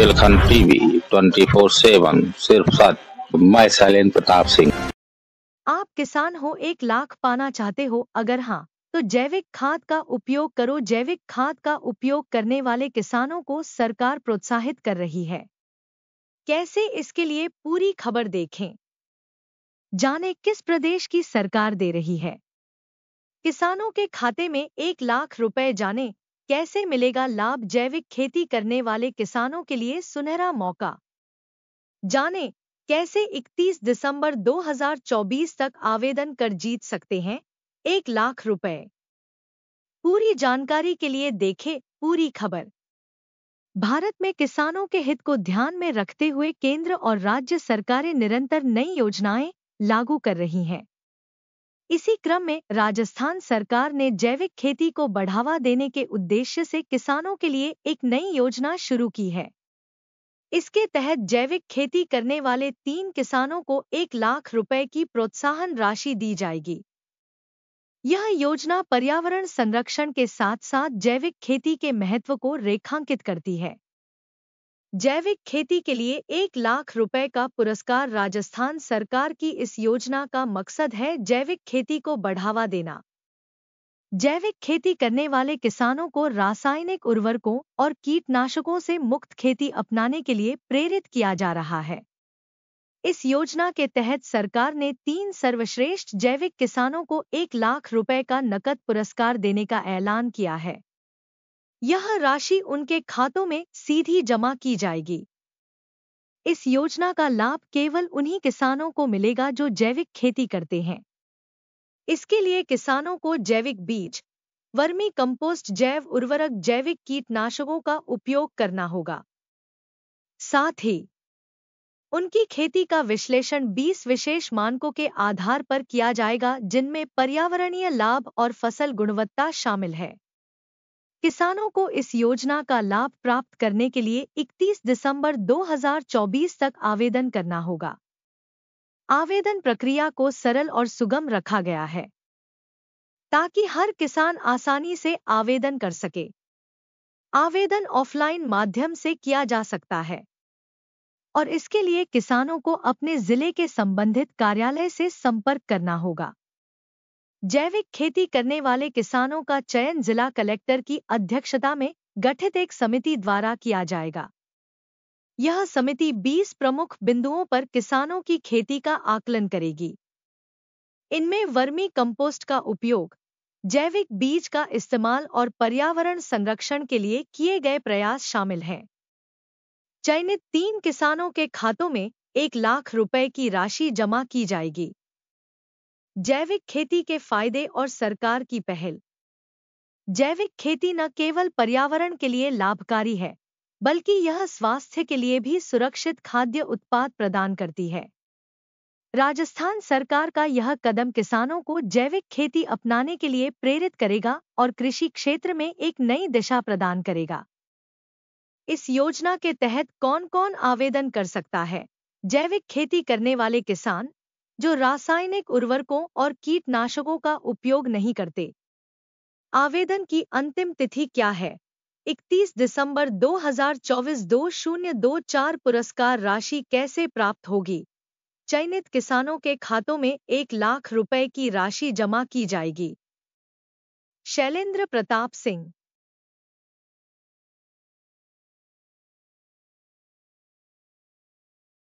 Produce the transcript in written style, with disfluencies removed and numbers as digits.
Bundelkhand TV 24/7 सिर्फ सच। मैं शैलेंद्र प्रताप सिंह। आप किसान हो, 1 लाख पाना चाहते हो? अगर हाँ, तो जैविक खाद का उपयोग करो। जैविक खाद का उपयोग करने वाले किसानों को सरकार प्रोत्साहित कर रही है। कैसे, इसके लिए पूरी खबर देखें। जाने किस प्रदेश की सरकार दे रही है किसानों के खाते में 1 लाख रुपए। जाने कैसे मिलेगा लाभ। जैविक खेती करने वाले किसानों के लिए सुनहरा मौका। जाने कैसे 31 दिसंबर 2024 तक आवेदन कर जीत सकते हैं 1 लाख रुपए। पूरी जानकारी के लिए देखें पूरी खबर। भारत में किसानों के हित को ध्यान में रखते हुए केंद्र और राज्य सरकारें निरंतर नई योजनाएं लागू कर रही हैं। इसी क्रम में राजस्थान सरकार ने जैविक खेती को बढ़ावा देने के उद्देश्य से किसानों के लिए एक नई योजना शुरू की है। इसके तहत जैविक खेती करने वाले 3 किसानों को 1 लाख रुपए की प्रोत्साहन राशि दी जाएगी। यह योजना पर्यावरण संरक्षण के साथ साथ जैविक खेती के महत्व को रेखांकित करती है। जैविक खेती के लिए 1 लाख रुपए का पुरस्कार। राजस्थान सरकार की इस योजना का मकसद है जैविक खेती को बढ़ावा देना। जैविक खेती करने वाले किसानों को रासायनिक उर्वरकों और कीटनाशकों से मुक्त खेती अपनाने के लिए प्रेरित किया जा रहा है। इस योजना के तहत सरकार ने 3 सर्वश्रेष्ठ जैविक किसानों को 1 लाख रुपए का नकद पुरस्कार देने का ऐलान किया है। यह राशि उनके खातों में सीधी जमा की जाएगी। इस योजना का लाभ केवल उन्हीं किसानों को मिलेगा जो जैविक खेती करते हैं। इसके लिए किसानों को जैविक बीज, वर्मी कंपोस्ट, जैव उर्वरक, जैविक कीटनाशकों का उपयोग करना होगा। साथ ही उनकी खेती का विश्लेषण 20 विशेष मानकों के आधार पर किया जाएगा, जिनमें पर्यावरणीय लाभ और फसल गुणवत्ता शामिल है। किसानों को इस योजना का लाभ प्राप्त करने के लिए 31 दिसंबर 2024 तक आवेदन करना होगा। आवेदन प्रक्रिया को सरल और सुगम रखा गया है ताकि हर किसान आसानी से आवेदन कर सके। आवेदन ऑफलाइन माध्यम से किया जा सकता है और इसके लिए किसानों को अपने जिले के संबंधित कार्यालय से संपर्क करना होगा। जैविक खेती करने वाले किसानों का चयन जिला कलेक्टर की अध्यक्षता में गठित एक समिति द्वारा किया जाएगा। यह समिति 20 प्रमुख बिंदुओं पर किसानों की खेती का आकलन करेगी। इनमें वर्मी कंपोस्ट का उपयोग, जैविक बीज का इस्तेमाल और पर्यावरण संरक्षण के लिए किए गए प्रयास शामिल हैं। चयनित 3 किसानों के खातों में 1 लाख रुपए की राशि जमा की जाएगी। जैविक खेती के फायदे और सरकार की पहल। जैविक खेती न केवल पर्यावरण के लिए लाभकारी है, बल्कि यह स्वास्थ्य के लिए भी सुरक्षित खाद्य उत्पाद प्रदान करती है। राजस्थान सरकार का यह कदम किसानों को जैविक खेती अपनाने के लिए प्रेरित करेगा और कृषि क्षेत्र में एक नई दिशा प्रदान करेगा। इस योजना के तहत कौन-कौन आवेदन कर सकता है? जैविक खेती करने वाले किसान जो रासायनिक उर्वरकों और कीटनाशकों का उपयोग नहीं करते। आवेदन की अंतिम तिथि क्या है? 31 दिसंबर 2024 2024। पुरस्कार राशि कैसे प्राप्त होगी? चयनित किसानों के खातों में 1 लाख रुपए की राशि जमा की जाएगी। शैलेंद्र प्रताप सिंह।